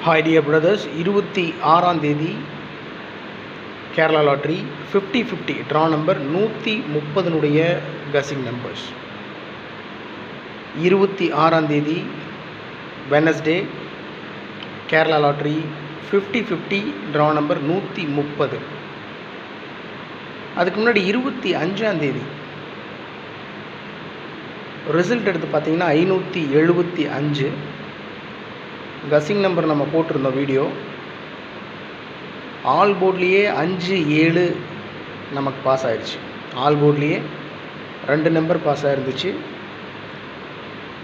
Hi dear brothers, 26ஆம் தேதி Kerala lottery 50-50 draw number 130 guessing numbers. 26ஆம் தேதி Wednesday Kerala lottery 50-50 draw number 130. அதுக்கு முன்னாடி 25ஆம் தேதி ரிசல்ட் எடுத்து பார்த்தீங்கன்னா 575 கசிங் நம்பர் நம்ம போட்டிருந்தோம் வீடியோ. ஆல் போர்ட்லேயே 5-7 நமக்கு பாஸ் ஆகிடுச்சு. ஆல் போர்ட்லேயே 2 நம்பர் பாஸ் ஆகிருந்துச்சு.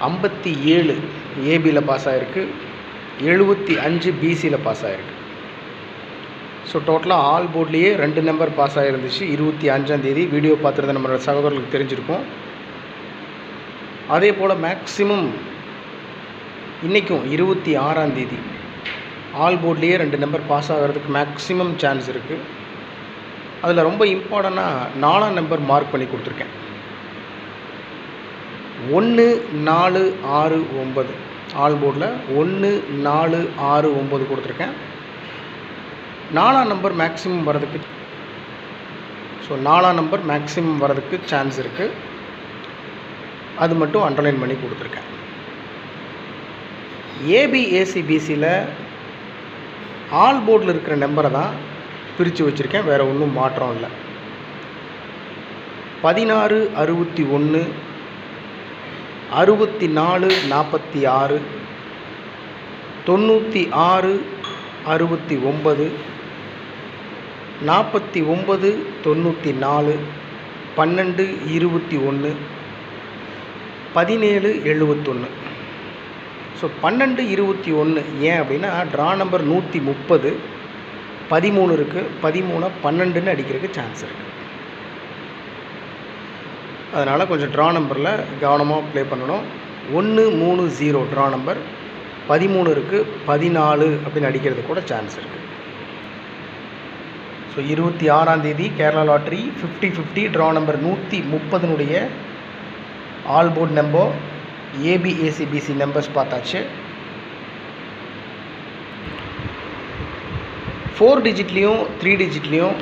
57 ஏபியில் பாஸ் ஆகிருக்கு, 75 பிசியில் பாஸ் ஆகிருக்கு. ஸோ டோட்டலாக ஆல் போர்ட்லேயே 2 நம்பர் பாஸ் ஆகிருந்துச்சு. 25ஆம் தேதி வீடியோ பார்த்துருந்த நம்மளோட சகோதரர்களுக்கு தெரிஞ்சிருக்கும். அதே போல் மேக்ஸிமம் இன்றைக்கும் 26ஆம் தேதி ஆல் போர்ட்லேயே 2 நம்பர் பாஸ் ஆகிறதுக்கு மேக்ஸிமம் சான்ஸ் இருக்குது. அதில் ரொம்ப இம்பார்ட்டண்ட்டாக 4ஆம் நம்பர் மார்க் பண்ணி கொடுத்துருக்கேன். 1 4 6 9 ஆல் போர்டில் 1 4 6 9 கொடுத்துருக்கேன். 4ஆம் நம்பர் மேக்ஸிமம் வரதுக்கு, ஸோ 4ஆம் நம்பர் மேக்ஸிமம் வரதுக்கு சான்ஸ் இருக்குது. அது மட்டும் அண்டர்லைன் பண்ணி கொடுத்துருக்கேன். ஏபிஏசிபிசியில் ஆல் போர்டில் இருக்கிற நம்பரை தான் பிரித்து வச்சுருக்கேன், வேறு ஒன்றும் மாற்றம் இல்லை. 16 61 64 46 96 69 49 94 12 21 17 71. ஸோ 12 21 ஏன் அப்படின்னா ட்ரா நம்பர் 130 13 இருக்குது. 13 12ன்னு அடிக்கிறதுக்கு சான்ஸ் இருக்குது. அதனால் கொஞ்சம் ட்ரா நம்பரில் கவனமாக ப்ளே பண்ணணும். 1 3 0 ட்ரா நம்பர் 13 இருக்குது, 14 அப்படின்னு அடிக்கிறது கூட சான்ஸ் இருக்குது. ஸோ 26ஆம் தேதி Kerala lottery 50-50 draw number 130 all board number A B A C B C numbers பார்த்தாச்சு. 4 டிஜிட்லேயும் 3 டிஜிட்லேயும்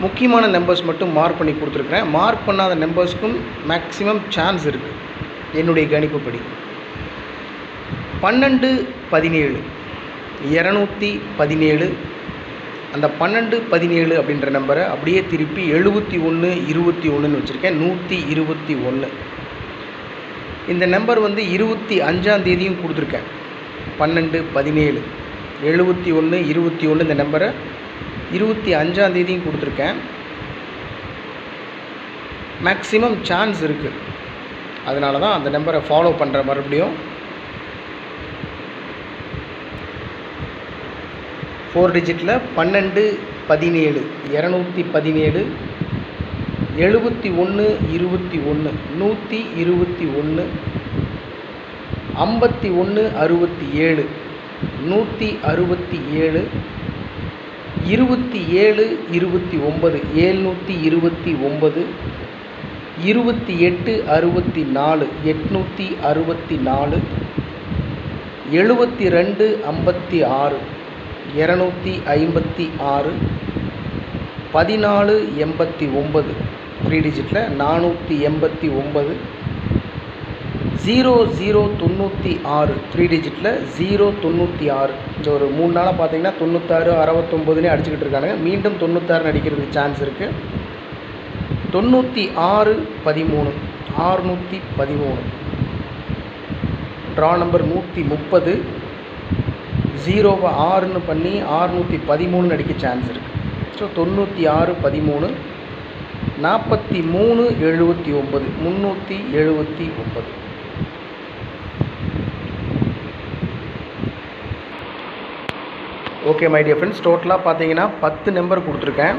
முக்கியமான நம்பர்ஸ் மட்டும் மார்க் பண்ணி கொடுத்துருக்குறேன். மார்க் பண்ணாத நம்பர்ஸ்க்கும் மேக்ஸிமம் சான்ஸ் இருக்குது என்னுடைய கணிப்புப்படி. 12 17 217, அந்த 12 17 அப்படின்ற நம்பரை அப்படியே திருப்பி 71 21ன்னு வச்சுருக்கேன். 121. இந்த நம்பர் 25ஆம் தேதியும் கொடுத்துருக்கேன். 12 17 71 21 இந்த நம்பரை 25ஆம் தேதியும் கொடுத்துருக்கேன். மேக்ஸிமம் சான்ஸ் இருக்குது. அதனால தான் அந்த நம்பரை ஃபாலோ பண்ணுற மறுபடியும் 4 டிஜிட்டில் 12 17 217 71 21 121 51 67 167 27 29 729 28 64 864 72 56 256 14 89 3 டிஜிட்டில் 489 00 96 3 டிஜிட்டில் 096. இந்த ஒரு 3 நாளாக பார்த்தீங்கன்னா 96 69னே அடிச்சுக்கிட்டு இருக்காங்க. மீண்டும் 96 அடிக்கிறதுக்கு சான்ஸ் இருக்குது. 96 13 613 ட்ரா நம்பர் 130 0வை 6ன்னு பண்ணி 613 அடிக்க சான்ஸ் இருக்குது. So 96 13 43 79 379. Okay my dear friends, டோட்டலாக பார்த்தீங்கன்னா 10 நம்பர் கொடுத்துருக்கேன்.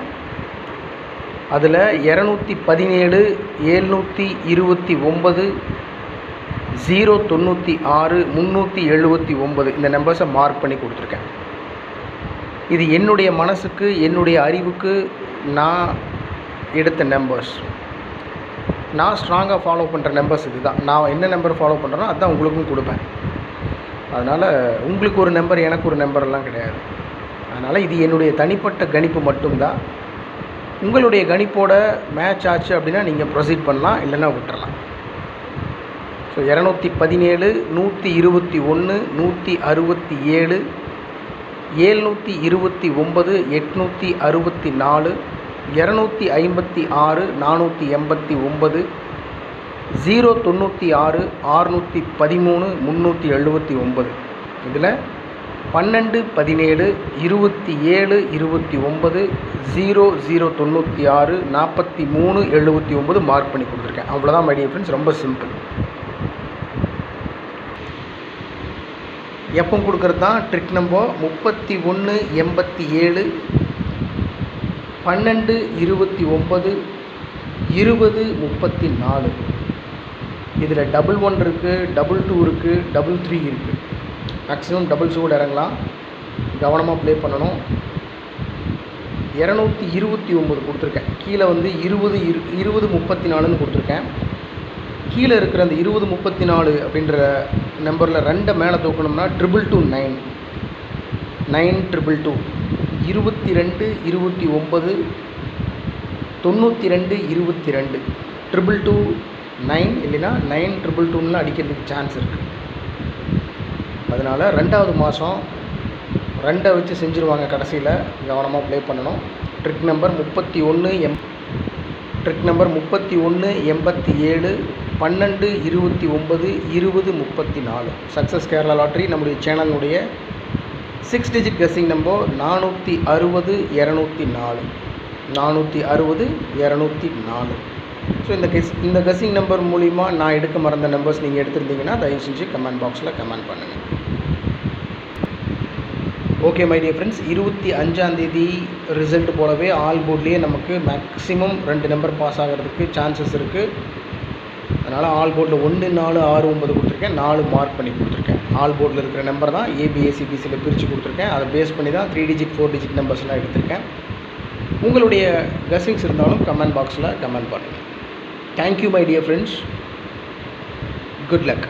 அதில் 217 729 096 379 இந்த நம்பர்ஸை மார்க் பண்ணி கொடுத்துருக்கேன். இது என்னுடைய மனசுக்கு என்னுடைய அறிவுக்கு நான் எடுத்த நம்பர்ஸ். நான் ஸ்ட்ராங்காக ஃபாலோ பண்ணுற நம்பர்ஸ் இது தான். நான் என்ன நம்பர் ஃபாலோ பண்ணுறேனோ அதுதான் உங்களுக்கும் கொடுப்பேன். அதனால் உங்களுக்கு ஒரு நம்பர் எனக்கு ஒரு நம்பர்லாம் கிடையாது. அதனால் இது என்னுடைய தனிப்பட்ட கணிப்பு மட்டும்தான். உங்களுடைய கணிப்போட மேட்ச் ஆச்சு அப்படின்னா நீங்கள் ப்ரொசீட் பண்ணலாம், இல்லைன்னா விட்டுறலாம். ஸோ 217, 121, 167, 729, 864, 256, 489, 096, 613, 379. இதில் 12, 17, 27, 29, 0096, 43, 79 மார்க் பண்ணி கொடுத்துருக்கேன். அவ்வளோதான் மை டியர் ஃப்ரெண்ட்ஸ், ரொம்ப சிம்பிள். எப்போ கொடுக்குறது தான் ட்ரிக் நம்பர் 31, 87, 12, 29, 20, 34. இதில் 11 இருக்குது, 22 இருக்குது, 33 இருக்குது. மேக்ஸிமம் டபுள்ஸ் கூட இறங்கலாம், கவனமாக ப்ளே பண்ணணும். 229 கொடுத்துருக்கேன். கீழே வந்து 20, 34ன்னு கொடுத்துருக்கேன். கீழே இருக்கிற அந்த 20, 34 அப்படின்ற நம்பரில் 2 மேலே தூக்கணும்னா 222, 9, 22, 22, 29, 92, 22, 222, 9 இல்லைன்னா 9, 222லாம் அடிக்கிறதுக்கு சான்ஸ் இருக்குது. அதனால் 2வது மாதம் 2 வச்சு செஞ்சுருவாங்க. கடைசியில் கவனமாக ப்ளே பண்ணணும். Trick number 31, 87, 12, 29, 20, 34. Success Kerala lottery நம்முடைய சேனலுடைய 6 டிஜிட் கெஸ்ஸிங் நம்பர் 460, 204, 460, 204. ஸோ இந்த கெஸ்ஸிங் நம்பர் மூலிமா நான் எடுக்க மறந்த நம்பர்ஸ் நீங்கள் எடுத்திருந்தீங்கன்னா தயவு செஞ்சு கமெண்ட் பாக்ஸில் கமெண்ட் பண்ணுங்கள். ஓகே மை டியர் ஃப்ரெண்ட்ஸ், 25ஆம் தேதி ரிசல்ட் போலவே ஆல் போர்ட்லேயே நமக்கு மேக்ஸிமம் 2 நம்பர் பாஸ் ஆகிறதுக்கு சான்சஸ் இருக்குது. அதனால் ஆல் போர்டில் 1, 4, 6, 9 கொடுத்துருக்கேன். 4 மார்க் பண்ணி கொடுத்துருக்கேன். ஆல் போர்டில் இருக்கிற நம்பர் தான் ஏபிஎஸ்சிபிசியில் பிரித்து கொடுத்துருக்கேன். அதை பேஸ் பண்ணி தான் 3 டிஜிட் 4 டிஜிட் நம்பர்ஸ்லாம் எடுத்திருக்கேன். உங்களுடைய கெஸ்ஸிங்ஸ் இருந்தாலும் கமெண்ட் பாக்ஸில் கமெண்ட் பண்ணுங்கள். Thank you my dear friends, good luck.